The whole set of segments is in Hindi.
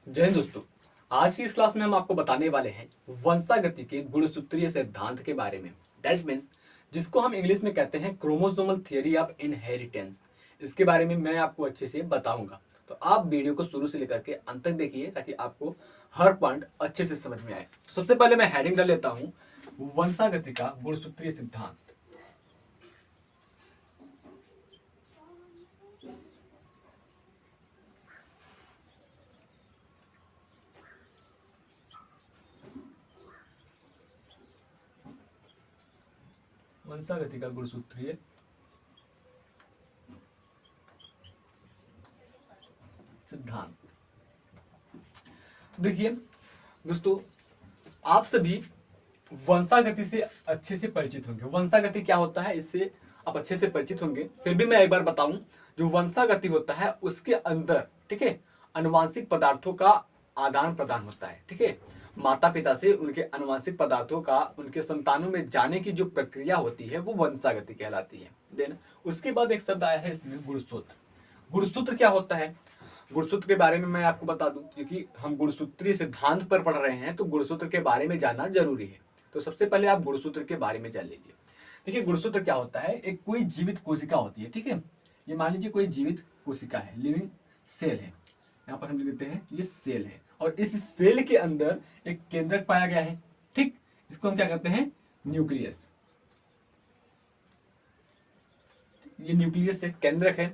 जय हिंद दोस्तों। आज की इस क्लास में हम आपको बताने वाले हैं वंशागति के गुणसूत्रीय सिद्धांत के बारे में। दैट मीन्स जिसको हम इंग्लिश में कहते हैं क्रोमोसोमल थियरी ऑफ इनहेरिटेंस। इसके बारे में मैं आपको अच्छे से बताऊंगा, तो आप वीडियो को शुरू से लेकर के अंत तक देखिए ताकि आपको हर पॉइंट अच्छे से समझ में आए। तो सबसे पहले मैं हेडिंग डाल लेता हूँ, वंशागति का गुणसूत्रीय सिद्धांत। वंशागति का गुणसूत्रीय सिद्धांत। देखिए दोस्तों, आप सभी वंशागति से अच्छे से परिचित होंगे। वंशागति क्या होता है इससे आप अच्छे से परिचित होंगे, फिर भी मैं एक बार बताऊं। जो वंशागति होता है उसके अंदर, ठीक है, आनुवांशिक पदार्थों का आदान प्रदान होता है। ठीक है, माता पिता से उनके आनुवांशिक पदार्थों का उनके संतानों में जाने की जो प्रक्रिया होती है वो वंशागति कहलाती है। देन उसके बाद एक शब्द आया है इसमें गुणसूत्र। गुणसूत्र क्या होता है? गुणसूत्र के बारे में मैं आपको बता दूं, क्योंकि हम गुणसूत्रीय सिद्धांत पर पढ़ रहे हैं तो गुणसूत्र के बारे में जानना जरूरी है। तो सबसे पहले आप गुणसूत्र के बारे में जान लीजिए। देखिए गुणसूत्र क्या होता है, एक कोई जीवित कोशिका होती है। ठीक है, ये मान लीजिए कोई जीवित कोशिका है, लिविंग सेल है। यहाँ पर हम लिख देते हैं ये सेल है, और इस सेल के अंदर एक केंद्रक पाया गया है। ठीक, इसको हम क्या कहते हैं? न्यूक्लियस। ये न्यूक्लियस है, केंद्रक है।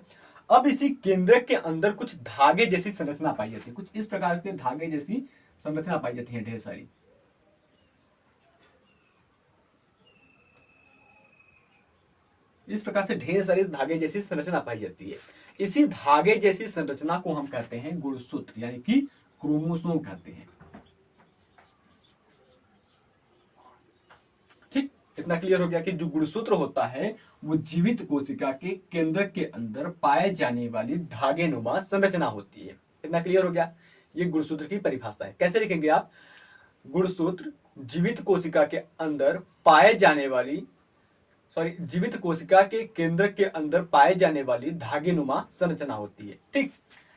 अब इसी केंद्रक के अंदर कुछ धागे जैसी संरचना पाई जाती है। कुछ इस प्रकार के धागे जैसी संरचना पाई जाती है, ढेर सारी। इस प्रकार से ढेर सारी धागे जैसी संरचना पाई जाती है। इसी धागे जैसी संरचना को हम कहते हैं गुणसूत्र, यानी कि क्रोमोसोम कहते हैं। ठीक, इतना क्लियर हो गया कि जो गुणसूत्र होता है वो जीवित कोशिका के केंद्रक के अंदर पाए जाने वाली धागेनुमा संरचना होती है। इतना क्लियर हो गया। ये गुणसूत्र की परिभाषा है। कैसे लिखेंगे आप? गुणसूत्र जीवित कोशिका के अंदर पाए जाने वाली जीवित कोशिका के केंद्र के अंदर पाए जाने वाली धागेनुमा संरचना होती है। ठीक,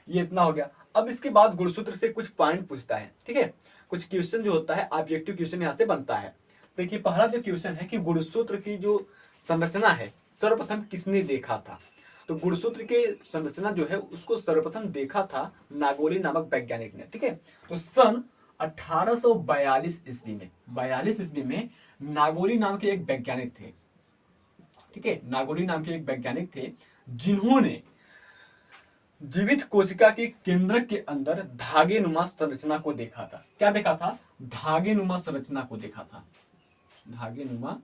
ये इतना हो गया। अब इसके बाद गुणसूत्र से कुछ पॉइंट पूछता है। ठीक है, कुछ क्वेश्चन जो होता है ऑब्जेक्टिव क्वेश्चन यहां से बनता है। देखिए पहला जो क्वेश्चन है कि गुणसूत्र की जो संरचना है सर्वप्रथम किसने देखा था? तो गुणसूत्र के संरचना जो है उसको सर्वप्रथम देखा था नागोली नामक वैज्ञानिक ने। ठीक है, तो सन 1842 ईस्वी में, 42 ईस्वी में नागोली नाम के एक वैज्ञानिक थे। ठीक है, नागोली नाम के एक वैज्ञानिक थे जिन्होंने जीवित कोशिका के केंद्र के अंदर धागेनुमा संरचना को देखा था। क्या देखा था? धागेनुमा संरचना को देखा था। धागेनुमा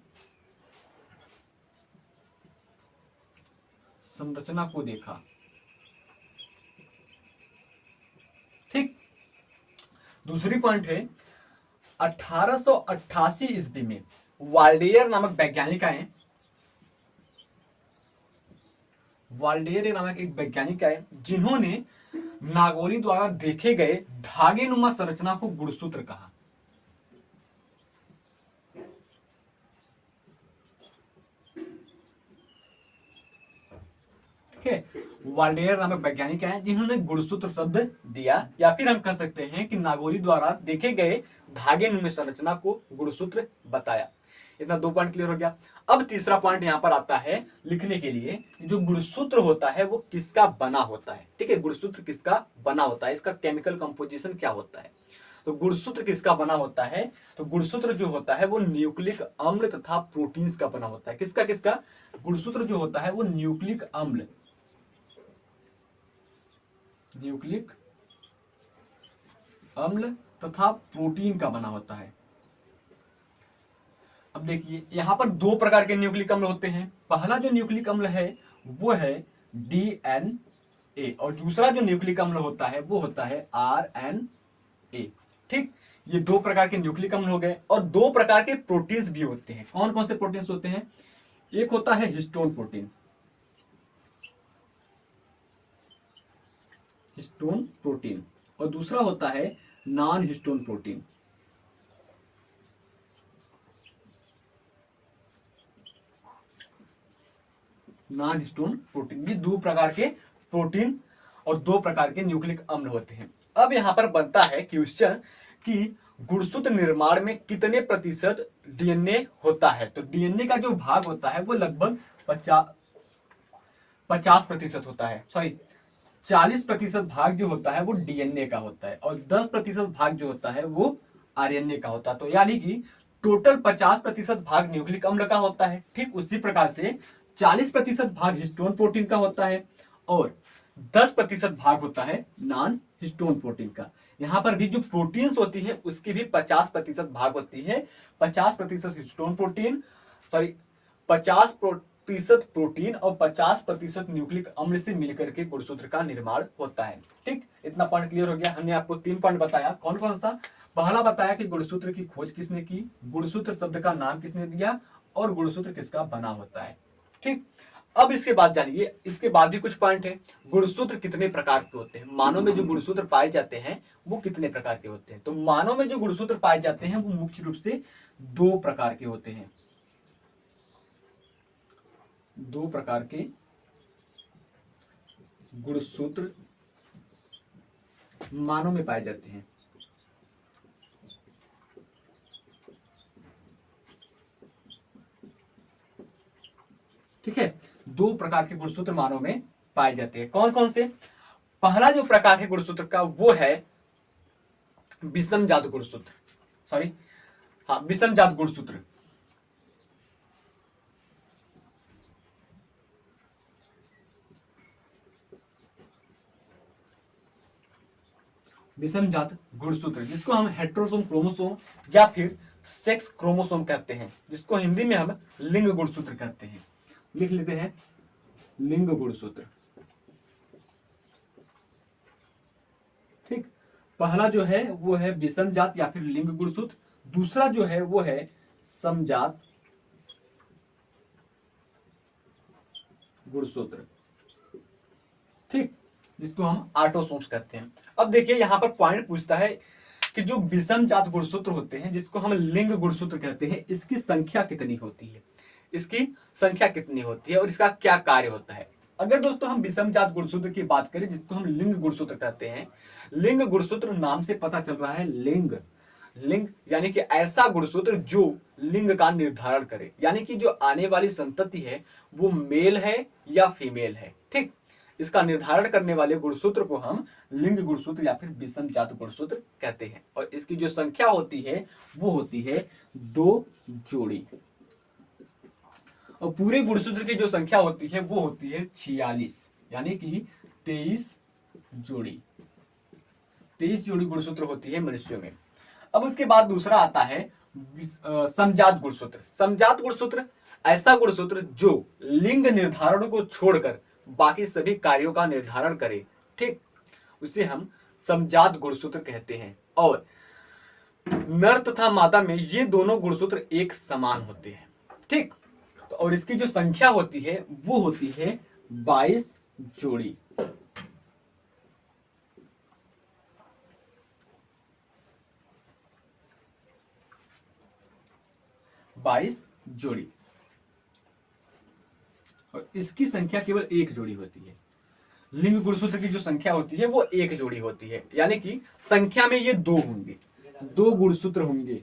संरचना को देखा। ठीक, दूसरी पॉइंट है 1888 ईस्वी में वाल्डेयर नामक वैज्ञानिक आए। वाल्डेयर नामक एक वैज्ञानिक आए जिन्होंने नागोली द्वारा देखे गए धागेनुमा संरचना को गुणसूत्र कहा। ठीक है, वाल्डेयर नामक वैज्ञानिक आए जिन्होंने गुणसूत्र शब्द दिया, या फिर हम कह सकते हैं कि नागोली द्वारा देखे गए धागेनुमा संरचना को गुणसूत्र बताया। इतना दो पॉइंट क्लियर हो गया। अब तीसरा पॉइंट यहां पर आता है लिखने के लिए, जो गुणसूत्र होता है वो किसका बना होता है। ठीक है, गुणसूत्र किसका बना होता है, इसका केमिकल कंपोजिशन क्या होता है। तो गुणसूत्र किसका बना होता है? तो गुणसूत्र जो होता है वो न्यूक्लिक अम्ल तथा प्रोटीन्स का बना होता है। किसका किसका? गुणसूत्र जो होता है वो न्यूक्लिक अम्ल तथा प्रोटीन का बना होता है। अब देखिए यहां पर दो प्रकार के न्यूक्लिक अम्ल होते हैं। पहला जो न्यूक्लिक अम्ल है वो है DNA, और दूसरा जो न्यूक्लिक अम्ल होता है वो होता है RNA। ठीक, ये दो प्रकार के न्यूक्लिक अम्ल हो गए, और दो प्रकार के प्रोटीन्स भी होते हैं। कौन कौन से प्रोटीन्स होते हैं? एक होता है हिस्टोन प्रोटीन, और दूसरा होता है non histone protein. Non histone protein, ये दो प्रकार के प्रोटीन और दो प्रकार के न्यूक्लिक अम्ल होते हैं। अब यहाँ पर बनता है क्वेश्चन कि गुणसूत्र निर्माण में कितने प्रतिशत डीएनए होता है। तो डीएनए का जो भाग होता है वो लगभग 50% होता है, सॉरी 40% भाग जो होता है वो डीएनए का होता है और 10% भाग जो होता है वो आरएनए का होता है। तो यानी कि टोटल 50% भाग न्यूक्लिक अम्ल का होता है। ठीक उसी प्रकार से 40% भाग हिस्टोन प्रोटीन का होता है और 10% भाग होता है नॉन हिस्टोन प्रोटीन का। यहाँ पर भी जो प्रोटीन्स होती है उसकी भी 50% भाग होती है। 50% हिस्टोन प्रोटीन, सॉरी 50% प्रोटीन और 50% न्यूक्लिक अम्ल से मिलकर के गुणसूत्र का निर्माण होता है। ठीक, इतना पॉइंट क्लियर हो गया। हमने आपको 3 पॉइंट बताया। कौन कौन सा? पहला बताया कि गुणसूत्र की खोज किसने की, गुणसूत्र शब्द का नाम किसने दिया और गुणसूत्र किसका बना होता है। ठीक, अब इसके बाद जानिए, इसके बाद भी कुछ पॉइंट है। गुणसूत्र कितने प्रकार के होते हैं, मानव में जो गुणसूत्र पाए जाते हैं वो कितने प्रकार के होते हैं। तो मानव में जो गुणसूत्र पाए जाते हैं वो मुख्य रूप से 2 प्रकार के होते हैं। 2 प्रकार के गुणसूत्र मानव में पाए जाते हैं। ठीक है, 2 प्रकार के गुणसूत्र मानव में पाए जाते हैं। कौन कौन से? पहला जो प्रकार है गुणसूत्र का वो है विषमजात गुणसूत्र, सॉरी हाँ विषमजात गुणसूत्र। विषमजात गुणसूत्र जिसको हम हेट्रोसोम क्रोमोसोम या फिर सेक्स क्रोमोसोम कहते हैं, जिसको हिंदी में हम लिंग गुणसूत्र कहते हैं। लिख लेते हैं लिंग गुणसूत्र। ठीक, पहला जो है वो है विषमजात या फिर लिंग गुणसूत्र, दूसरा जो है वो है समजात गुणसूत्र। ठीक, जिसको हम ऑटोसोम्स कहते हैं। अब देखिए यहाँ पर पॉइंट पूछता है कि जो विषमजात गुणसूत्र होते हैं जिसको हम लिंग गुणसूत्र कहते हैं, इसकी संख्या कितनी होती है, इसकी संख्या कितनी होती है और इसका क्या कार्य होता है। अगर दोस्तों हम विषमजात गुणसूत्र की बात करें जिसको हम लिंग गुणसूत्र कहते हैं, लिंग गुणसूत्र नाम से पता चल रहा है लिंग, लिंग यानी कि ऐसा गुणसूत्र जो लिंग का निर्धारण करे, यानी कि जो आने वाली संतति है वो मेल है या फीमेल है। ठीक, इसका निर्धारण करने वाले गुणसूत्र को हम लिंग गुणसूत्र या फिर विषमजात गुणसूत्र कहते हैं और इसकी जो संख्या होती है वो होती है 2 जोड़ी और पूरे गुणसूत्र की जो संख्या होती है वो होती है 46, यानी कि 23 जोड़ी। 23 जोड़ी गुणसूत्र होती है मनुष्यों में। अब उसके बाद दूसरा आता है समजात गुणसूत्र। समजात गुणसूत्र ऐसा गुणसूत्र जो लिंग निर्धारण को छोड़कर बाकी सभी कार्यों का निर्धारण करे। ठीक, उसे हम समजात गुणसूत्र कहते हैं और नर तथा मादा में ये दोनों गुणसूत्र एक समान होते हैं। ठीक, तो और इसकी जो संख्या होती है वो होती है 22 जोड़ी। जोड़ी और इसकी संख्या केवल 1 जोड़ी होती है। लिंग गुणसूत्र की जो संख्या होती है वो 1 जोड़ी होती है, यानी कि संख्या में ये 2 होंगे, 2 गुणसूत्र होंगे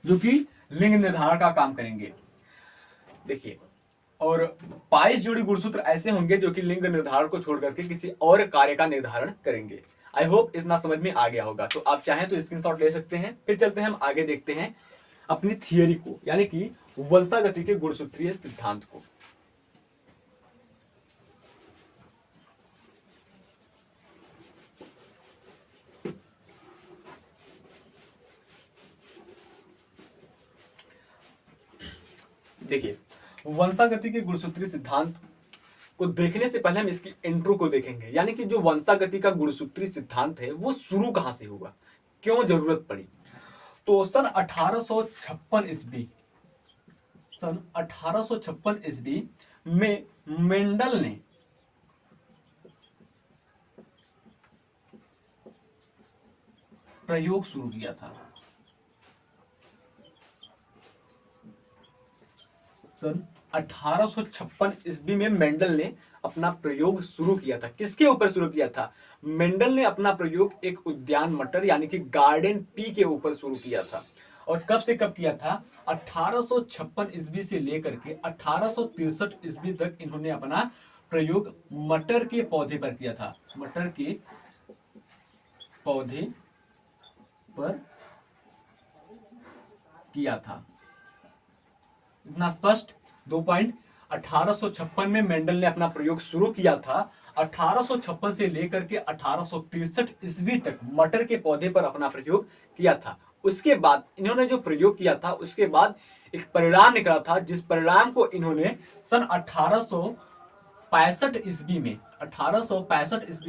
जो कि लिंग निर्धारण का काम करेंगे। देखिए, और 22 जोड़ी गुणसूत्र ऐसे होंगे जो कि लिंग निर्धारण को छोड़ करके किसी और कार्य का निर्धारण करेंगे। आई होप इतना समझ में आ गया होगा। तो आप चाहें तो स्क्रीनशॉट ले सकते हैं। फिर चलते हैं हम आगे, देखते हैं अपनी थियरी को, यानी कि वंशागति के गुणसूत्रीय सिद्धांत को। देखिए, वंशागति के गुणसूत्रीय सिद्धांत को देखने से पहले हम इसकी इंट्रो को देखेंगे, यानी कि जो वंशागति का गुणसूत्रीय सिद्धांत है वो शुरू कहां से हुआ, क्यों जरूरत पड़ी। तो सन 1856 ईस्वी, सन 1856 ईस्वी में मेंडल ने प्रयोग शुरू किया था। सन 1856 ईस्वी में मेंडल ने अपना प्रयोग शुरू किया था। किसके ऊपर शुरू किया था? मेंडल ने अपना प्रयोग एक उद्यान मटर यानी कि गार्डन पी के ऊपर शुरू किया था। और कब से कब किया था? 1856 ईस्वी से लेकर के 1863 ईस्वी तक इन्होंने अपना प्रयोग मटर के पौधे पर किया था। मटर के पौधे पर किया था। इतना स्पष्ट? 2 पॉइंट। 1856 में मेंडल ने अपना प्रयोग शुरू किया था। 1856 से लेकर के 1863 ईस्वी तक मटर के पौधे पर अपना प्रयोग किया था। उसके बाद इन्होंने जो प्रयोग किया था उसके बाद एक परिणाम निकला था, जिस परिणाम को इन्होंने सन 1865 ईस्वी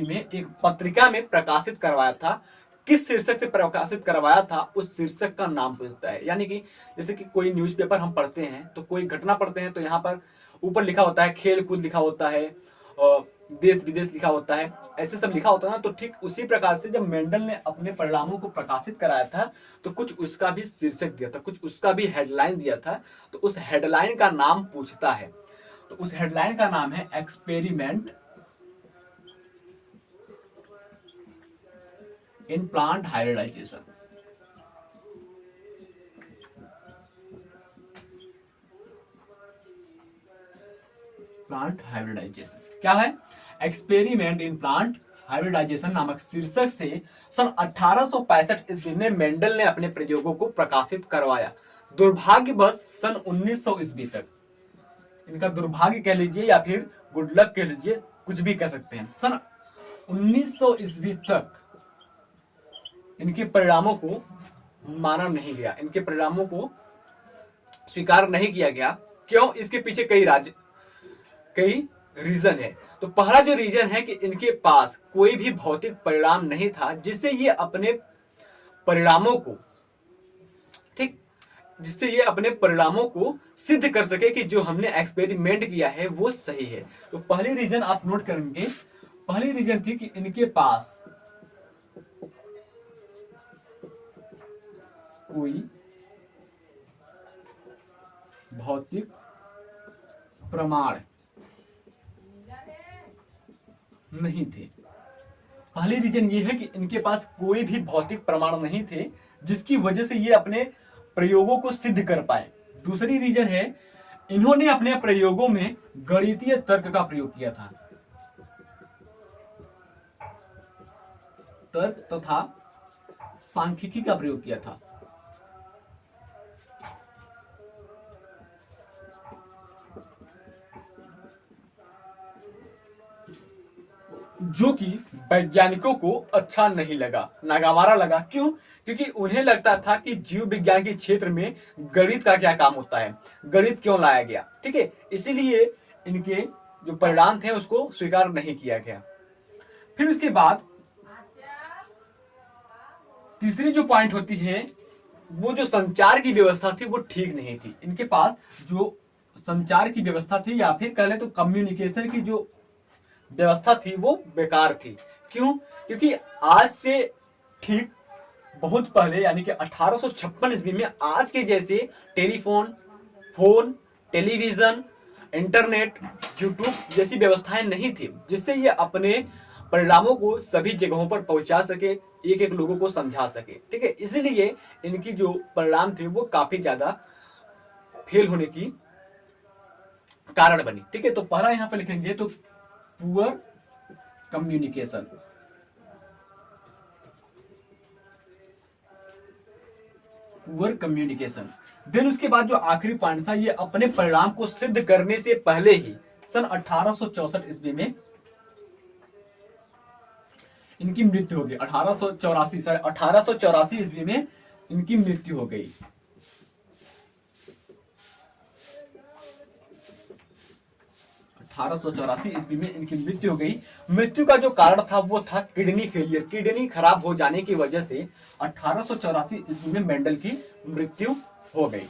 में एक पत्रिका में प्रकाशित करवाया था। किस शीर्षक से प्रकाशित करवाया था उस शीर्षक का नाम पूछता है। यानी कि जैसे कि कोई न्यूज़पेपर हम पढ़ते हैं तो कोई घटना पढ़ते हैं तो यहाँ पर ऊपर लिखा होता है खेल कूद लिखा होता है और देश विदेश लिखा होता है, ऐसे सब लिखा होता है ना। तो ठीक उसी प्रकार से जब मेंडल ने अपने परिणामों को प्रकाशित कराया था तो कुछ उसका भी शीर्षक दिया था, कुछ उसका भी हेडलाइन दिया था। तो उस हेडलाइन का नाम पूछता है। तो उस हेडलाइन का नाम है experiment in plant hybridisation. Plant hybridisation क्या है? एक्सपेरिमेंट इन प्लांट हाइब्रिडाइजेशन नामक शीर्षक से सन 1865 ईस्वी में मेंडल ने अपने प्रयोगों को प्रकाशित करवाया। दुर्भाग्यवश सन 1900 ईस्वी तक, इनका दुर्भाग्य कह लीजिए या फिर गुड लक कह लीजिए, कुछ भी कह सकते हैं, सन 1900 ईस्वी तक इनके परिणामों को माना नहीं गया, इनके परिणामों को स्वीकार नहीं किया गया। क्यों? इसके पीछे कई रीजन है। तो पहला जो रीजन है कि इनके पास कोई भी भौतिक परिणाम नहीं था जिससे ये अपने परिणामों को सिद्ध कर सके कि जो हमने एक्सपेरिमेंट किया है वो सही है। तो पहली रीजन आप नोट करेंगे, पहली रीजन थी कि इनके पास कोई भौतिक प्रमाण नहीं थे। पहली रीजन ये है कि इनके पास कोई भी भौतिक प्रमाण नहीं थे जिसकी वजह से ये अपने प्रयोगों को सिद्ध कर पाए। दूसरी रीजन है इन्होंने अपने प्रयोगों में गणितीय तर्क का प्रयोग किया था, तर्क तथा सांख्यिकी का प्रयोग किया था। जो कि वैज्ञानिकों को अच्छा नहीं लगा, नागवारा लगा। क्यों? क्योंकि उन्हें लगता था कि जीव विज्ञान के क्षेत्र में गणित का क्या काम होता है, गणित क्यों लाया गया। ठीक है, इसीलिए इनके जो परिणाम थे उसको स्वीकार नहीं किया गया। फिर उसके बाद तीसरी जो पॉइंट होती है वो जो संचार की व्यवस्था थी वो ठीक नहीं थी। इनके पास जो संचार की व्यवस्था थी या फिर कह ले तो कम्युनिकेशन की जो व्यवस्था थी वो बेकार थी। क्यों? क्योंकि आज से ठीक बहुत पहले यानी कि 1856 ईस्वी में आज के जैसे telephone, phone, television, internet, YouTube जैसी व्यवस्थाएं नहीं थी जिससे ये अपने परिणामों को सभी जगहों पर पहुंचा सके, एक एक लोगों को समझा सके। ठीक है, इसीलिए इनकी जो परिणाम थे वो काफी ज्यादा फेल होने की कारण बनी। ठीक है, तो पहला यहां पर लिखेंगे तो poor communication, poor communication. Then उसके बाद जो आखिरी पॉइंट था, ये अपने परिणाम को सिद्ध करने से पहले ही सन 1864 ईस्वी में इनकी मृत्यु हो गई। 1884 ईस्वी में इनकी मृत्यु हो गई। 1884 ईस्वी में इनकी मृत्यु हो गई। मृत्यु का जो कारण था वो था किडनी फेलियर, किडनी खराब हो जाने की वजह से 1884 ईस्वी में मेंडल की मृत्यु हो गई।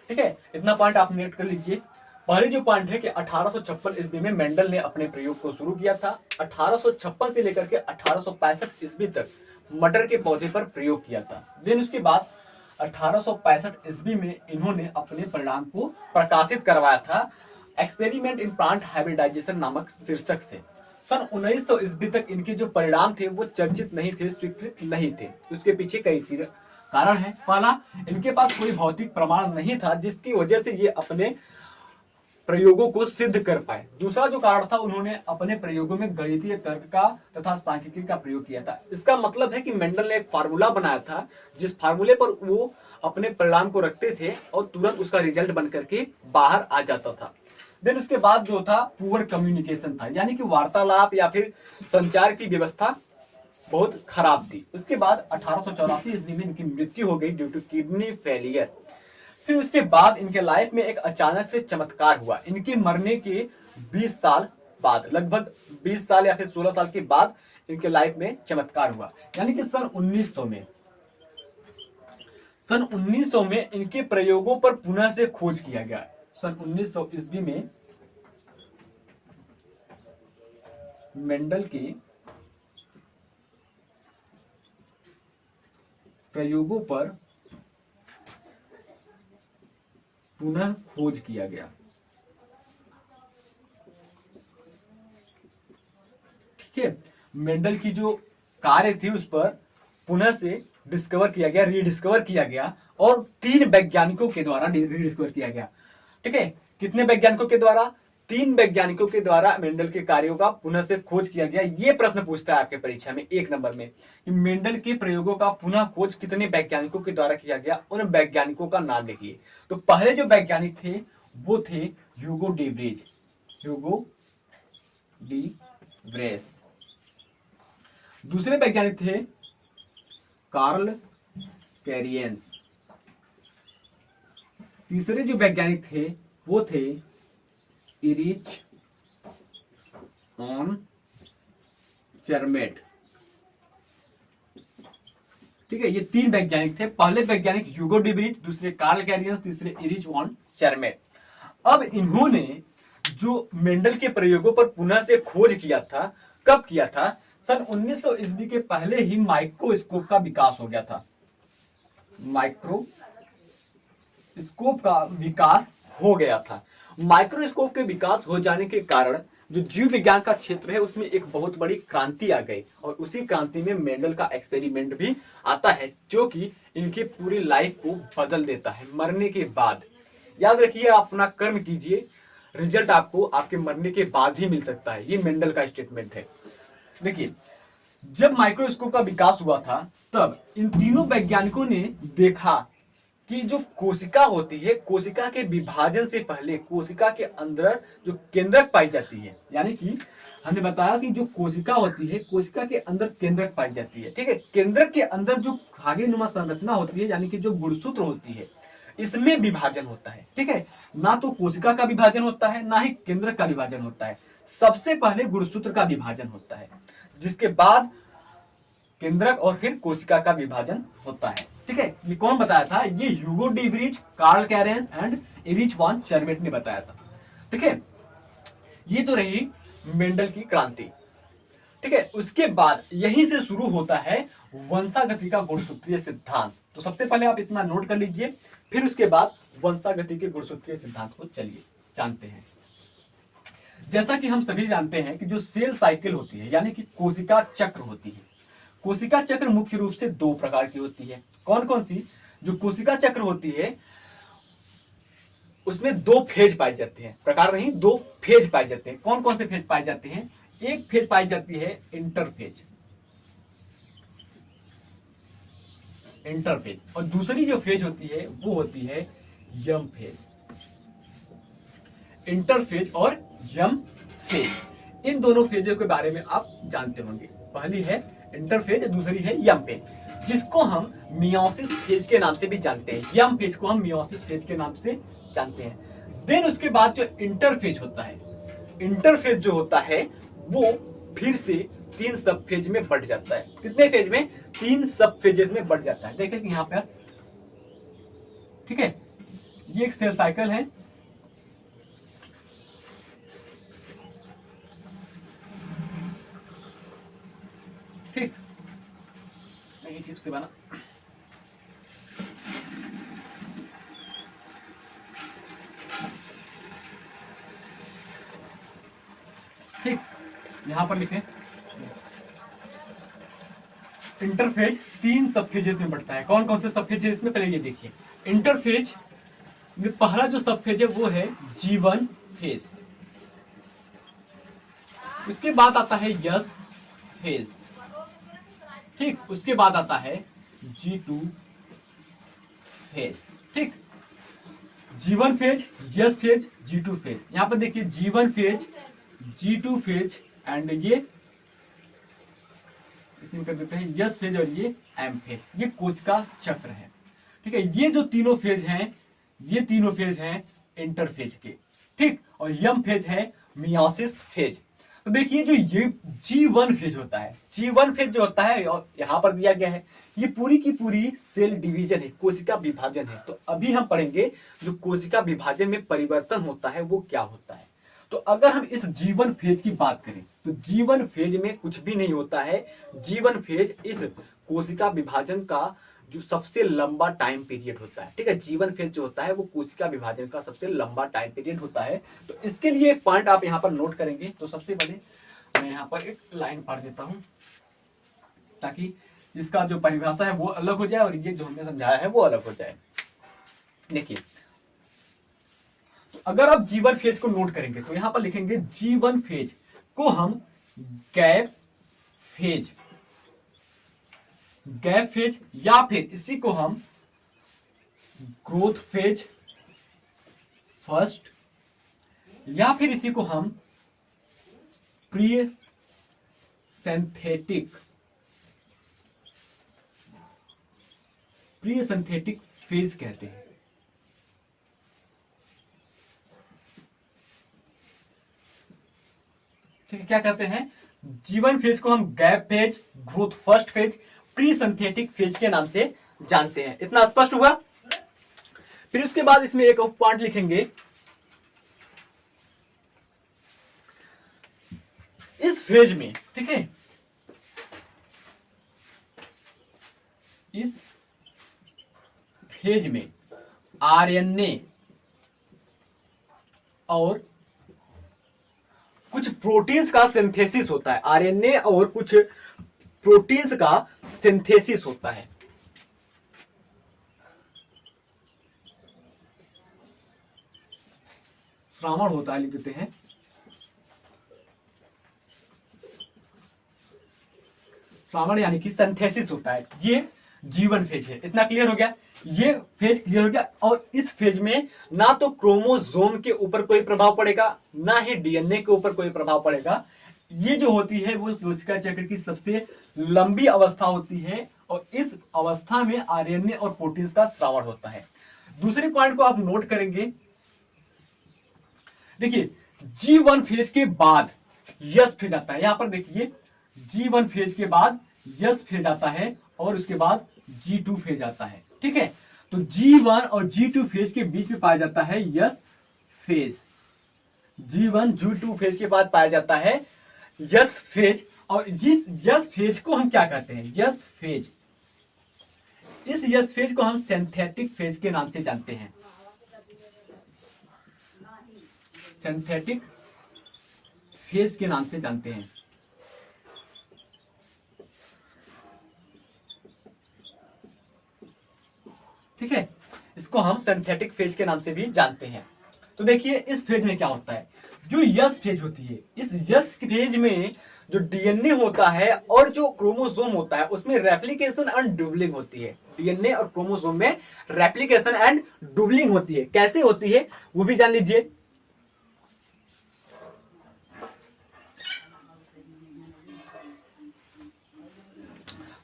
ठीक है, इतना पॉइंट आप नोट कर लीजिए। पहले जो पॉइंट है कि 1856 ईस्वी में मेंडल ने अपने प्रयोग को शुरू किया था। 1856 से लेकर के 1865 ईस्वी तक मटर के पौधे पर प्रयोग किया था। देन उसके बाद 1865 ईस्वी में इन्होंने अपने परिणाम को प्रकाशित करवाया था एक्सपेरिमेंट इन प्लांट हाइब्रिडाइजेशन नामक शीर्षक से। सन 1900 ईस्वी तक इनके जो परिणाम थे वो चर्चित नहीं थे, स्वीकृत नहीं थे। उसके पीछे कई कारण है। पहला, इनके पास कोई भौतिक प्रमाण नहीं था जिसकी वजह से ये अपने प्रयोगों को सिद्ध कर पाए। दूसरा जो कारण था, उन्होंने अपने प्रयोगों में गणितीय तर्क का तथा सांख्यिकी का प्रयोग किया था। इसका मतलब है कि मेंडल ने एक फार्मूला बनाया था जिस फार्मूले पर वो अपने परिणाम को रखते थे और तुरंत उसका रिजल्ट बन करके बाहर आ जाता था। देन उसके बाद जो था पुअर कम्युनिकेशन था, यानी कि वार्तालाप या फिर संचार की व्यवस्था बहुत खराब थी। उसके बाद 1884 ईस्वी में इनकी मृत्यु हो गई ड्यू टू किडनी फेलियर। फिर उसके बाद इनके लाइफ में एक अचानक से चमत्कार हुआ। इनके मरने के 20 साल बाद, लगभग 20 साल या फिर 16 साल के बाद इनके लाइफ में चमत्कार हुआ, यानी कि सन 1900 में इनके प्रयोगों पर पुनः से खोज किया गया। सन 1900 ईस्वी में मेंडल के प्रयोगों पर पुनः खोज किया गया। ठीक है, मेंडल की जो कार्य थी उस पर पुनः से डिस्कवर किया गया, रीडिस्कवर किया गया और 3 वैज्ञानिकों के द्वारा रीडिस्कवर किया गया। ठीक है, कितने वैज्ञानिकों के द्वारा? 3 वैज्ञानिकों के द्वारा मेंडल के कार्यों का पुनः से खोज किया गया। ये प्रश्न पूछता है आपके परीक्षा में 1 नंबर में कि मेंडल के प्रयोगों का पुनः खोज कितने वैज्ञानिकों के द्वारा किया गया, उन वैज्ञानिकों का नाम लिखिए। तो पहले जो वैज्ञानिक थे वो थे ह्यूगो डी व्रेस। दूसरे वैज्ञानिक थे कार्ल कैरियंस। तीसरे जो वैज्ञानिक थे वो थे इरिच ऑन चर्मेट। ठीक है, ये 3 वैज्ञानिक थे। पहले वैज्ञानिक ह्यूगो डी व्रीज, दूसरे कार्ल कैरियंस, तीसरे इरिच ऑन चर्मेट। अब इन्होंने जो मेंडल के प्रयोगों पर पुनः से खोज किया था, कब किया था? सन 1900 ईस्वी के पहले ही माइक्रोस्कोप का विकास हो गया था। माइक्रोस्कोप का विकास हो गया था। माइक्रोस्कोप के विकास हो जाने के कारण जो जीव विज्ञान का क्षेत्र है उसमें एक बहुत बड़ी क्रांति आ गई और उसी क्रांति में मेंडल का एक्सपेरिमेंट भी आता है जो कि इनकी पूरी लाइफ को बदल देता है। मरने के बाद, याद रखिए, आप अपना कर्म कीजिए, रिजल्ट आपको आपके मरने के बाद ही मिल सकता है। ये मेंडल का स्टेटमेंट है। देखिए, जब माइक्रोस्कोप का विकास हुआ था तब इन तीनों वैज्ञानिकों ने देखा कि जो कोशिका होती है, कोशिका के विभाजन से पहले कोशिका के अंदर जो केंद्रक पाई जाती है, यानी कि हमने बताया कि जो कोशिका होती है, कोशिका के अंदर केंद्रक पाई जाती है। ठीक है, केंद्रक के अंदर जो धागेनुमा संरचना होती है, यानी कि जो गुणसूत्र होती है, इसमें विभाजन होता है। ठीक है, ना तो कोशिका का विभाजन होता है, ना ही केंद्रक का विभाजन होता है। सबसे पहले गुणसूत्र का विभाजन होता है, जिसके बाद केंद्रक और फिर कोशिका का विभाजन होता है। ठीक है, ये कौन बताया था? ये Hugo de Vries, Carl Correns and Erich von Tschermak ने बताया था। ठीक है, ये तो रही मेंडल की क्रांति। ठीक है, उसके बाद यहीं से शुरू होता है वंशागति का गुणसूत्रीय सिद्धांत। तो सबसे पहले आप इतना नोट कर लीजिए, फिर उसके बाद वंशागति के गुणसूत्रीय सिद्धांत को चलिए जानते हैं। जैसा कि हम सभी जानते हैं कि जो सेल साइकिल होती है, यानी कि कोशिका चक्र होती है, कोशिका चक्र मुख्य रूप से 2 प्रकार की होती है। कौन कौन सी? जो कोशिका चक्र होती है उसमें 2 फेज पाए जाते हैं, प्रकार नहीं, 2 फेज पाए जाते हैं। कौन कौन से फेज पाए जाते हैं? एक फेज पाई जाती है इंटरफेज, और दूसरी जो फेज होती है वो होती है यम फेज। इंटरफेज और यम फेज, इन दोनों फेजों के बारे में आप जानते होंगे। पहली है इंटरफेज, दूसरी है यम फेज, जिसको हम मियोसिस फेज के नाम से भी जानते हैं। यम फेज को हम मियोसिस फेज के नाम से जानते हैं। देन उसके बाद जो इंटरफेज होता है, इंटरफेज जो होता है वो फिर से 3 सब फेज में बढ़ जाता है। कितने फेज में? 3 सब फेजेस में बढ़ जाता है। देखिए यहाँ पर, ठीक है, ये एक सेल साइकिल है। ठीक नहीं, ठीक से बना। यहां पर लिखें इंटरफेज 3 सब फेजेस में बढ़ता है। कौन कौन से सब फेज है इसमें, पहले ये देखिए। इंटरफेज में पहला जो सब फेज है वो है G1 फेज, उसके बाद आता है यस फेज, ठीक, उसके बाद आता है G2 फेज, ठीक। G1 phase, yes phase, G2 phase. यहां पर देखिए G1 phase, G2 phase and ये इसमें कर देते हैं यस फेज और ये एम फेज। ये कोच का चक्र है, ठीक है। ये जो तीनों फेज हैं, ये तीनों फेज हैं इंटरफेज के, ठीक। और यम फेज है मियोसिस फेज। तो देखिए जो ये G1 फेज होता है, G1 फेज जो होता है और यहां पर दिया गया है, ये पूरी की पूरी सेल डिवीजन है, कोशिका विभाजन है। तो अभी हम पढ़ेंगे जो कोशिका विभाजन में परिवर्तन होता है वो क्या होता है। तो अगर हम इस G1 फेज की बात करें तो G1 फेज में कुछ भी नहीं होता है। G1 फेज इस कोशिका विभाजन का जो सबसे लंबा टाइम पीरियड होता है, ठीक है। G1 फेज जो होता है वो कोशिका विभाजन का सबसे लंबा टाइम पीरियड होता है। तो इसके लिए एक पॉइंट आप यहाँ पर नोट करेंगे। तो सबसे पहले मैं यहाँ पर एक लाइन पढ़ देता हूं ताकि इसका जो परिभाषा है वो अलग हो जाए और ये जो हमने समझाया है वो अलग हो जाए। देखिए अगर आप G1 फेज को नोट करेंगे तो यहां पर लिखेंगे G1 फेज को हम गैप फेज, गैप फेज, या फिर इसी को हम ग्रोथ फेज फर्स्ट, या फिर इसी को हम प्री सिंथेटिक फेज कहते हैं। ठीक है, क्या कहते हैं, G1 फेज को हम gap phase, growth first phase, pre synthetic phase के नाम से जानते हैं। इतना स्पष्ट हुआ। फिर उसके बाद इसमें एक और पॉइंट लिखेंगे, इस फेज में, ठीक है, इस फेज में RNA और कुछ प्रोटीन्स का सिंथेसिस होता है। RNA और कुछ प्रोटीन्स का सिंथेसिस होता है। श्रावण होता है, लिख देते हैं श्रावण, यानी कि सिंथेसिस होता है। ये G1 फेज है। इतना क्लियर हो गया, ये फेज क्लियर हो गया। और इस फेज में ना तो क्रोमोसोम के ऊपर कोई प्रभाव पड़ेगा, ना ही DNA के ऊपर कोई प्रभाव पड़ेगा। ये जो होती है वो कोशिका चक्र की सबसे लंबी अवस्था होती है और इस अवस्था में RNA और प्रोटीन्स का स्रावण होता है। दूसरे पॉइंट को आप नोट करेंगे, देखिए G1 फेज के बाद यस फेज आता है। यहां पर देखिए G1 फेज के बाद यस फेज आता है और उसके बाद G2 फेज आता है, ठीक है। तो G1 और G2 फेज के बीच में पाया जाता है yes phase. G1 G2 phase के बाद पाया जाता है यस फेज। और इस यस फेज को हम क्या कहते हैं, यस फेज। इस यस फेज को हम सिंथेटिक फेज के नाम से जानते हैं। सिंथेटिक फेज के नाम से जानते हैं। ठीक है, इसको हम सिंथेटिक फेज के नाम से भी जानते हैं। तो देखिए इस फेज में क्या होता है, जो यस फेज होती है, इस यस फेज में जो डीएनए होता है और जो क्रोमोसोम होता है उसमें रेप्लिकेशन एंड डुबलिंग होती है। डीएनए और क्रोमोसोम में रेप्लिकेशन एंड डुबलिंग होती है। कैसे होती है वो भी जान लीजिए।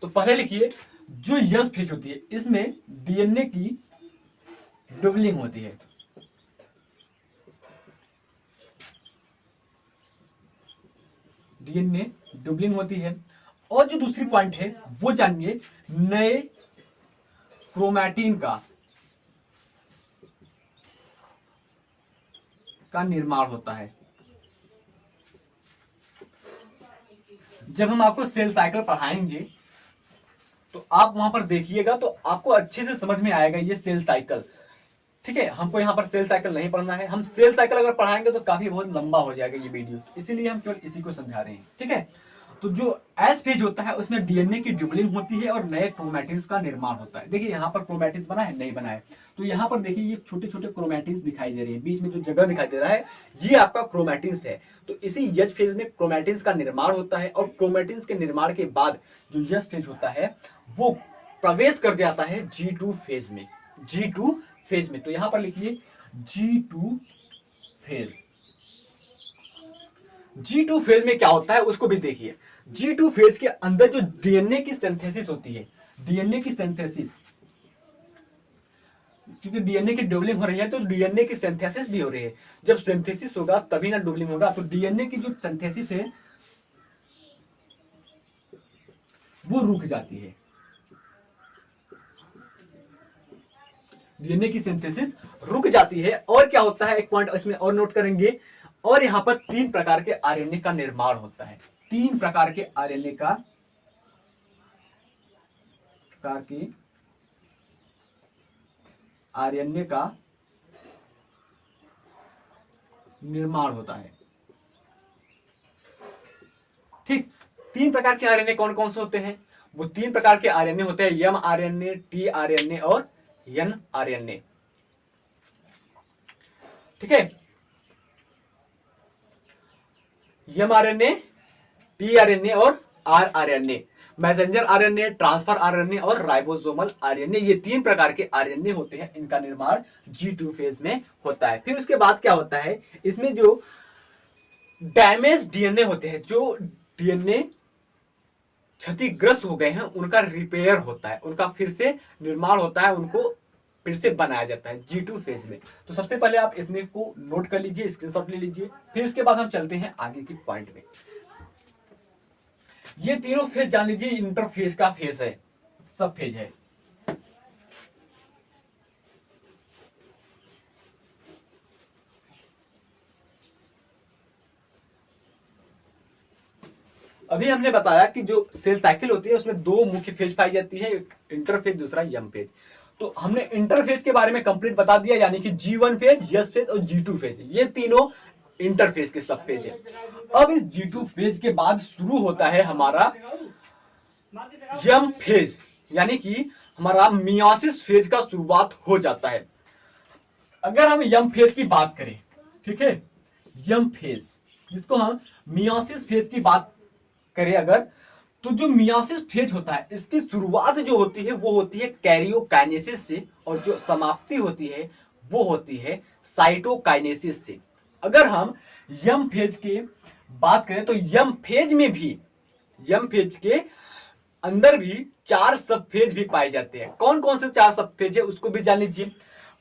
तो पहले लिखिए, जो यस फेज होती है इसमें डीएनए की डुबलिंग होती है। डीएनए डुबलिंग होती है। और जो दूसरी पॉइंट है वो जानिए, नए क्रोमैटिन का निर्माण होता है। जब हम आपको सेल साइकिल पढ़ाएंगे तो आप वहां पर देखिएगा तो आपको अच्छे से समझ में आएगा ये सेल साइकिल। ठीक है, हमको यहाँ पर सेल साइकिल नहीं पढ़ना है। हम सेल साइकिल अगर पढ़ाएंगे तो काफी बहुत लंबा हो जाएगा ये वीडियो, इसीलिए हम केवल इसी को समझा रहे हैं। ठीक है, तो जो एस फेज होता है उसमें डीएनए की ड्यूबलिंग होती है और नए क्रोमैटिन्स का निर्माण होता है। देखिए यहाँ पर क्रोमैटिन्स बना है, नहीं बना है, तो यहाँ पर देखिए ये छोटे छोटे क्रोमैटिन्स दिखाई दे रहे हैं, बीच में जो जगह दिखाई दे रहा है ये आपका क्रोमैटिन्स है। तो इसी यज फेज में क्रोमैटिन्स का निर्माण होता है और क्रोमैटिन्स के निर्माण के बाद जो यज फेज होता है वो प्रवेश कर जाता है G2 फेज में। G2 फेज में, तो यहां पर लिखिए G2 फेज। G2 फेज में क्या होता है उसको भी देखिए। G2 फेज के अंदर जो डीएनए की सिंथेसिस होती है, डीएनए की सिंथेसिस, क्योंकि डीएनए की डबलिंग हो रही है तो डीएनए की सिंथेसिस भी हो रही है। जब सिंथेसिस होगा तभी ना डबलिंग होगा, तो डीएनए की जो सिंथेसिस है वो रुक जाती है, डीएनए की सिंथेसिस रुक जाती है। और क्या होता है, एक पॉइंट इसमें और नोट करेंगे, और यहां पर 3 प्रकार के आरएनए का निर्माण होता है। 3 प्रकार के आरएनए का निर्माण होता है। ठीक, 3 प्रकार के आरएनए कौन कौन से होते हैं? वो 3 प्रकार के आरएनए होते हैं, एम आरएनए, टी आरएनए और एन आरएनए। ठीक है, एम आरएनए, टी आरएनए और are RNA, messenger RNA, transfer RNA और राइबोसोमल आरएनए, ये 3 प्रकार के आरएनए होते हैं। इनका निर्माण G2 फेज में होता है। फिर उसके बाद क्या होता है, इसमें जो डैमेज डीएनए होते हैं, जो डीएनए क्षतिग्रस्त हो गए हैं, उनका रिपेयर होता है, उनका फिर से निर्माण होता है, उनको फिर से बनाया जाता है G2 फेज में। तो सबसे पहले आप इतने को नोट कर लीजिए, स्क्रीनशॉट ले लीजिए। फिर उसके बाद हम चलते हैं आगे की पॉइंट में। ये तीनों फेज जान लीजिए इंटरफेज का फेज है, सब फेज है। अभी हमने बताया कि जो सेल साइकिल होती है उसमें 2 मुख्य फेज पाई जाती है, इंटरफेज, दूसरा यम फेज। तो हमने इंटरफेज के बारे में कंप्लीट बता दिया, यानी कि G1 फेज, यस फेज और G2 फेज, ये तीनों इंटरफेज के सब फेज है। अब इस G2 फेज के बाद शुरू होता है हमारा यम फेज, यानी कि हमारा मियोसिस फेज का शुरुआत हो जाता है। अगर हम यम फेज की बात करें, ठीक है, यम फेज जिसको हम मियोसिस फेज की बात करें अगर, तो जो मियोसिस फेज होता है इसकी शुरुआत जो होती है वो होती है कैरियोकाइनेसिस से, और जो समाप्ति होती है वो होती है साइटोकाइनेसिस से। अगर हम यम फेज की बात करें तो यम फेज में भी, यम फेज के अंदर भी 4 सब फेज भी पाए जाते हैं। कौन कौन से 4 सब फेज है उसको भी जान लीजिए।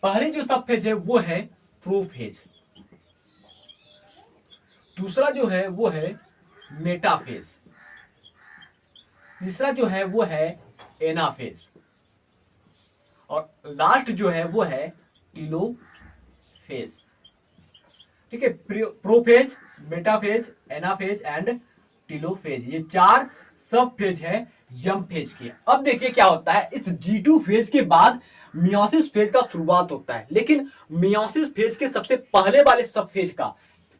पहली जो सब फेज है वो है प्रोफेज, दूसरा जो है वो है मेटाफेज, तीसरा जो है वो है एनाफेज, और लास्ट जो है वो है टीलोफेज। ठीक है, prophase, metaphase, anaphase and telophase, ये 4 सब फेज है यम फेज के। अब देखिए क्या होता है, इस G2 फेज के बाद मियोसिस फेज का शुरुआत होता है, लेकिन मियोसिस फेज के सबसे पहले वाले सब फेज का,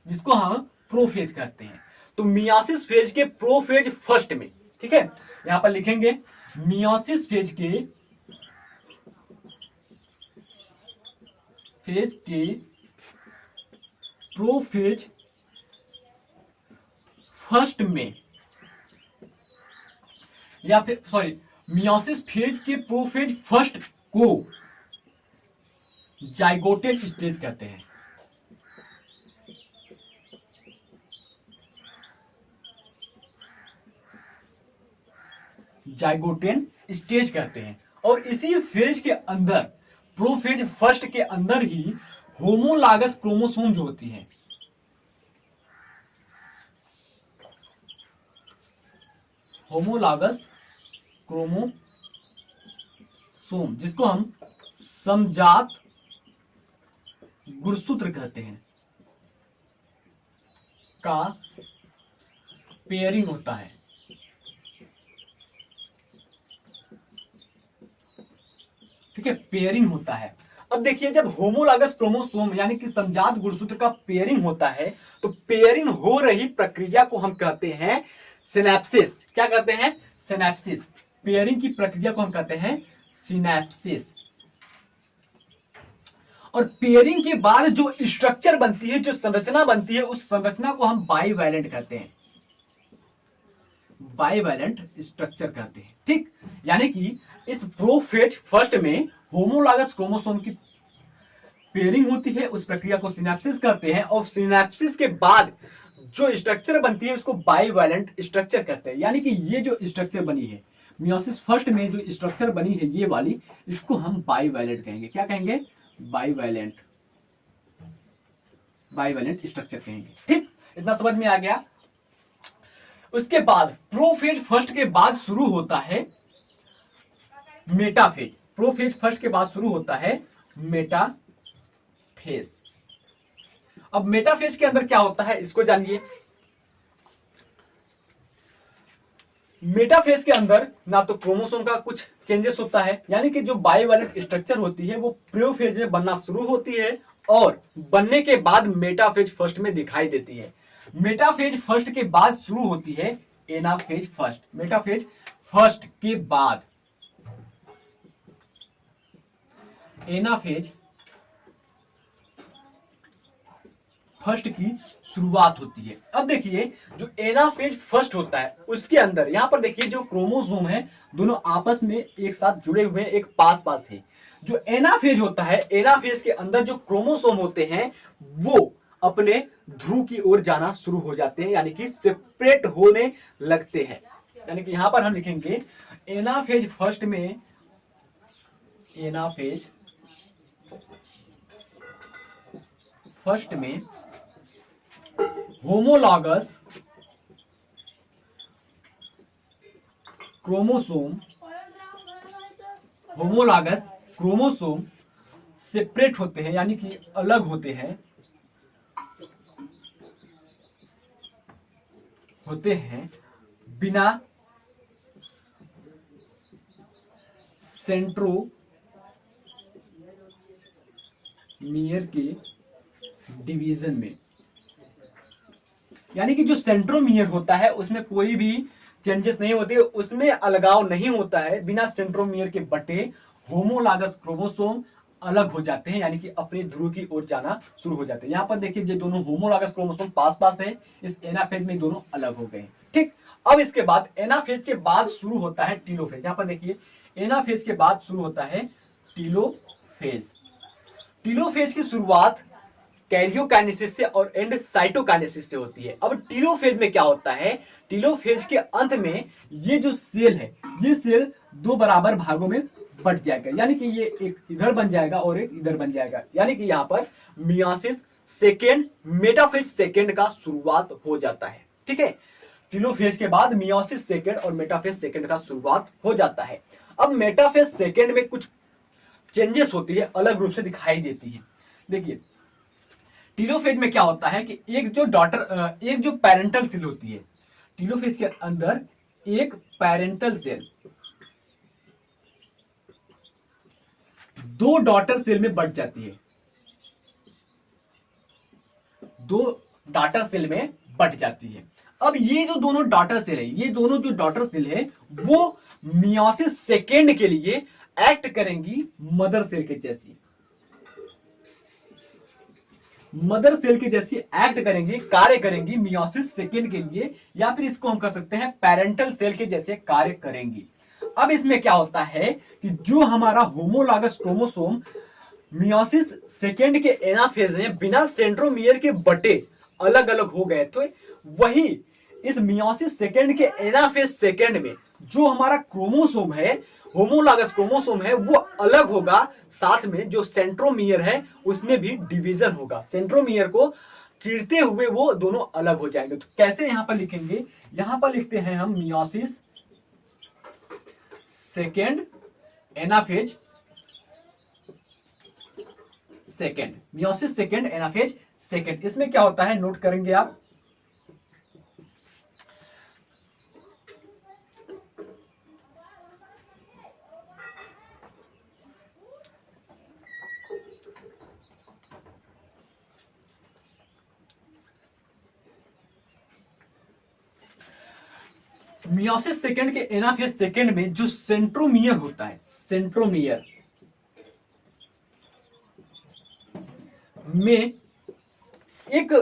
जिसको हम प्रोफेज कहते हैं, तो मियोसिस फेज के प्रोफेज फर्स्ट में, ठीक है, यहां पर लिखेंगे मियोसिस फेज के प्रोफेज फर्स्ट में, या फिर सॉरी, मियोसिस फेज के प्रोफेज फर्स्ट को जाइगोटेल स्टेज कहते हैं। जाइगोटेन स्टेज कहते हैं। और इसी फेज के अंदर, प्रोफेज फर्स्ट के अंदर ही होमोलागस क्रोमोसोम जो होती है, होमोलागस क्रोमोसोम, जिसको हम समजात गुणसूत्र कहते हैं, का पेयरिंग होता है। ठीक है, पेयरिंग होता है। अब देखिए, जब होमोलॉगस क्रोमोसोम यानी कि समजात गुणसूत्र का पेयरिंग होता है, तो पेयरिंग हो रही प्रक्रिया को हम कहते हैं सिनैप्सिस। क्या कहते हैं? सिनैप्सिस। पेयरिंग की प्रक्रिया को हम कहते हैं सिनैप्सिस। और पेयरिंग के बाद जो स्ट्रक्चर बनती है, जो संरचना बनती है, उस संरचना को हम बाईवैलेंट कहते हैं। बाईवैलेंट स्ट्रक्चर कहते हैं। ठीक, यानी कि इस प्रोफेज फर्स्ट में होमोलॉगस क्रोमोसोम की पेयरिंग होती है, उस प्रक्रिया को सिनैप्सिस कहते हैं। और सिनैप्सिस के बाद जो स्ट्रक्चर बनती है उसको बाईवैलेंट स्ट्रक्चर कहते हैं। यानी कि ये जो स्ट्रक्चर बनी है मियोसिस फर्स्ट में, जो स्ट्रक्चर बनी है ये वाली, इसको हम बाईवैलेंट कहेंगे। क्या कहेंगे? बाईवैलेंट। बाईवैलेंट स्ट्रक्चर कहेंगे। ठीक, इतना समझ में आ गया। उसके बाद प्रोफेज फर्स्ट के बाद शुरू होता है मेटाफेज। प्रोफेज फर्स्ट के बाद शुरू होता है मेटाफेज। अब मेटाफेज के अंदर क्या होता है इसको जानिए। मेटाफेज के अंदर ना तो क्रोमोसोम का कुछ चेंजेस होता है, यानी कि जो बाईवैलेंट स्ट्रक्चर होती है वो प्रोफेज में बनना शुरू होती है और बनने के बाद मेटाफेज फर्स्ट में दिखाई देती है। मेटाफेज फर्स्ट के बाद शुरू होती है एनाफेज फर्स्ट। मेटाफेज फर्स्ट के बाद एनाफेज फर्स्ट की शुरुआत होती है। अब देखिए, जो एनाफेज फर्स्ट होता है उसके अंदर यहां पर देखिए जो क्रोमोसोम है दोनों आपस में एक साथ जुड़े हुए हैं, एक पास पास है। जो एनाफेज होता है, एनाफेज के अंदर जो क्रोमोसोम होते हैं वो अपने ध्रुव की ओर जाना शुरू हो जाते हैं, यानी कि सेपरेट होने लगते हैं। यानी कि यहां पर हम लिखेंगे एनाफेज फर्स्ट में, एनाफेज फर्स्ट में homologous chromosome, homologous chromosome separate होते हैं, यानी कि अलग होते हैं, बिना सेंट्रोमियर के डिवीजन में। यानी कि जो सेंट्रोमियर होता है उसमें कोई भी चेंजेस नहीं होते, उसमें अलगाव नहीं होता है। बिना सेंट्रोमियर के बटे होमोलॉगस क्रोमोसोम अलग हो जाते हैं, यानी कि अपने ध्रुव की ओर जाना शुरू हो जाते हैं। यहां पर देखिए ये दोनों होमोलॉगस क्रोमोसोम पास पास है, इस एनाफेज में दोनों अलग हो गए। ठीक, अब इसके बाद एनाफेज के बाद शुरू होता है टीलोफेज। यहां पर देखिए एनाफेज के बाद शुरू होता है टीलोफेज। टीलोफेज की शुरुआत कैरियोकाइनेसिस से और एंड साइटोकाइनेसिस से होती है। अब टीलोफेज में क्या होता है? टीलोफेज के अंत में ये जो सेल है, ये सेल दो बराबर भागों में बट जाएगा, यानी कि ये एक इधर बन जाएगा और एक इधर बन जाएगा। यानी कि यहाँ पर मियोसिस सेकेंड, मेटाफेज सेकेंड का शुरुआत हो जाता है। ठीक है, टीलोफेज के बाद मियोसिस सेकेंड और मेटाफेज सेकेंड का शुरुआत हो जाता है। अब मेटाफेज सेकेंड में कुछ चेंजेस होती है, अलग रूप से दिखाई देती है। देखिए टीलोफेज में क्या होता है कि एक जो पैरेंटल सेल होती है, टीलोफेज के अंदर एक पैरेंटल सेल दो डॉटर सेल में बढ़ जाती है, दो डॉटर सेल में बढ़ जाती है। अब ये जो दोनों डॉटर सेल है, ये दोनों जो डॉटर सेल है वो मियोसिस सेकेंड के लिए एक्ट करेंगी मदर सेल के जैसी, मदर सेल के जैसी एक्ट करेंगी, कार्य करेंगी मियोसिस सेकेंड के लिए, या फिर इसको हम कह सकते हैं पैरेंटल सेल के जैसे कार्य करेंगी। अब इसमें क्या होता है कि जो हमारा होमोलॉगस क्रोमोसोम मियोसिस सेकेंड के एनाफेज में बिना सेंट्रोमियर के बटे अलग अलग हो गए, तो वही इस मियोसिस सेकेंड के एनाफेज सेकेंड में जो हमारा क्रोमोसोम है, होमोलॉगस क्रोमोसोम है, वो अलग होगा। साथ में जो सेंट्रोमियर है उसमें भी डिवीजन होगा, सेंट्रोमियर को चिरते हुए वो दोनों अलग हो जाएंगे। तो कैसे यहां पर लिखेंगे? यहां पर लिखते हैं हम meiosis second anaphase second, meiosis second anaphase second. इसमें क्या होता है नोट करेंगे आप, मियोसिस सेकेंड के एनाफेज सेकेंड में जो सेंट्रोमियर होता है, सेंट्रोमियर में एक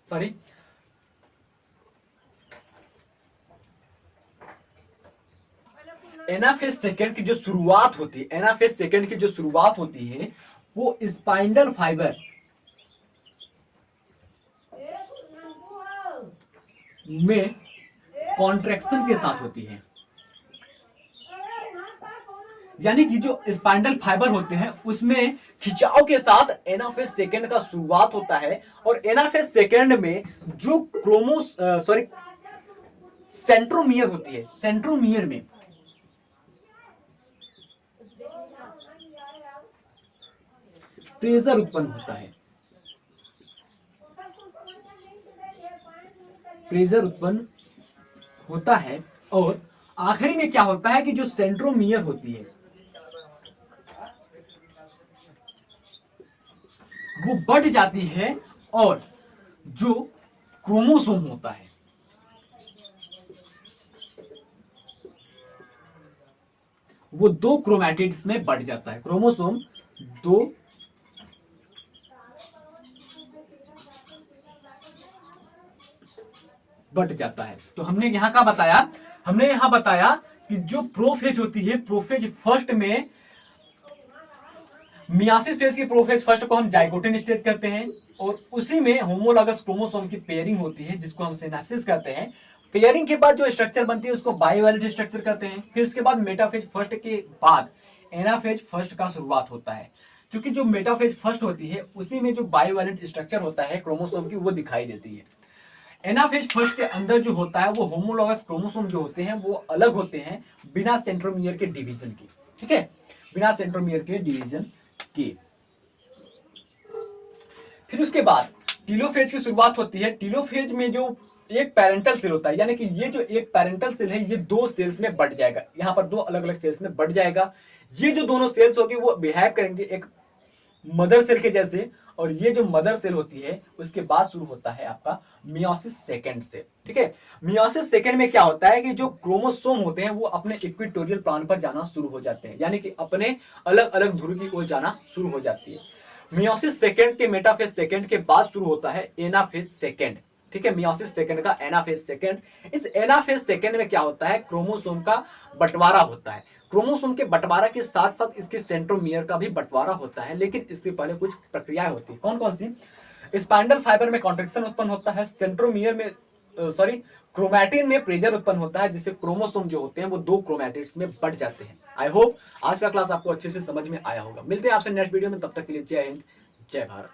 सॉरी एनाफेज सेकेंड की जो शुरुआत होती है, एनाफेज सेकेंड की जो शुरुआत होती है वो स्पाइंडल फाइबर में कॉन्ट्रैक्शन के साथ होती है। यानी कि जो स्पाइंडल फाइबर होते हैं उसमें खिंचाव के साथ एनाफेज सेकेंड का शुरुआत होता है, और एनाफेज सेकेंड में जो सेंट्रोमियर होती है, सेंट्रोमियर में प्रेशर उत्पन्न होता है, प्रेशर उत्पन्न होता है। और आखिरी में क्या होता है कि जो सेंट्रोमियर होती है वो बढ़ जाती है, और जो क्रोमोसोम होता है वो 2 क्रोमैटिड्स में बढ़ जाता है। क्रोमोसोम 2 बढ़ जाता है। तो हमने यहां का बताया, हमने यहां बताया कि जो प्रोफेज होती है, प्रोफेज फर्स्ट में मियासिस फेज की प्रोफेज फर्स्ट को हम जाइगोटिन स्टेज कहते हैं, और उसी में होमोलॉगस क्रोमोसोम की पेयरिंग होती है जिसको हम सिनेप्सिस कहते हैं। पेयरिंग के बाद जो स्ट्रक्चर बनती है उसको बाइवैलेंट स्ट्रक्चर कहते हैं। फिर उसके बाद मेटाफेज फर्स्ट के बाद एनाफेज फर्स्ट का शुरुआत होता है, क्योंकि जो मेटाफेज फर्स्ट होती है उसी में जो बाइवैलेंट स्ट्रक्चर होता है क्रोमोसोम की वो दिखाई देती है। एनाफेज फर्स्ट के अंदर जो होता है वो होमोलॉगस क्रोमोसोम जो होते हैं वो अलग होते हैं बिना सेंट्रोमियर के डिवीजन की, ठीक है, बिना सेंट्रोमियर के डिवीजन की। फिर उसके बाद टीलोफेज की शुरुआत होती है। टीलोफेज में जो एक पैरेंटल सेल होता है, यानी कि ये जो एक पैरेंटल सेल है ये 2 सेल्स में बढ़ जाएगा, यहां पर 2 अलग अलग सेल्स में बढ़ जाएगा। ये जो दोनों सेल्स होगी वो बिहेव करेंगे एक मदर सेल के जैसे, और ये जो मदर सेल होती है उसके बाद शुरू होता है आपका मियोसिस सेकेंड से, ठीक है। मियोसिस सेकेंड में क्या होता है कि जो क्रोमोसोम होते हैं वो अपने इक्वेटोरियल प्लान पर जाना शुरू हो जाते हैं, यानी कि अपने अलग अलग ध्रुव की ओर जाना शुरू हो जाती है। मियोसिस सेकेंड के मेटाफेज सेकेंड के बाद शुरू होता है एनाफेज सेकेंड, ठीक है। मियोसिस सेकेंड का एनाफेज सेकेंड। इस एनाफेज सेकेंड में क्या होता है, क्रोमोसोम का बंटवारा होता है। क्रोमोसोम के बंटवारा के साथ साथ इसके सेंट्रोमियर का भी बंटवारा होता है, लेकिन इससे पहले कुछ प्रक्रियाएं होती है। कौन कौन सी? स्पाइंडल फाइबर में कॉन्ट्रैक्शन उत्पन्न होता है, सेंट्रोमियर में क्रोमैटिन में प्रेशर उत्पन्न होता है, जिससे क्रोमोसोम जो होते हैं वो 2 क्रोमैटिड्स में बढ़ जाते हैं। आई होप आज का क्लास आपको अच्छे से समझ में आया होगा। मिलते हैं आपसे नेक्स्ट वीडियो में, तब तक के लिए जय हिंद, जय भारत।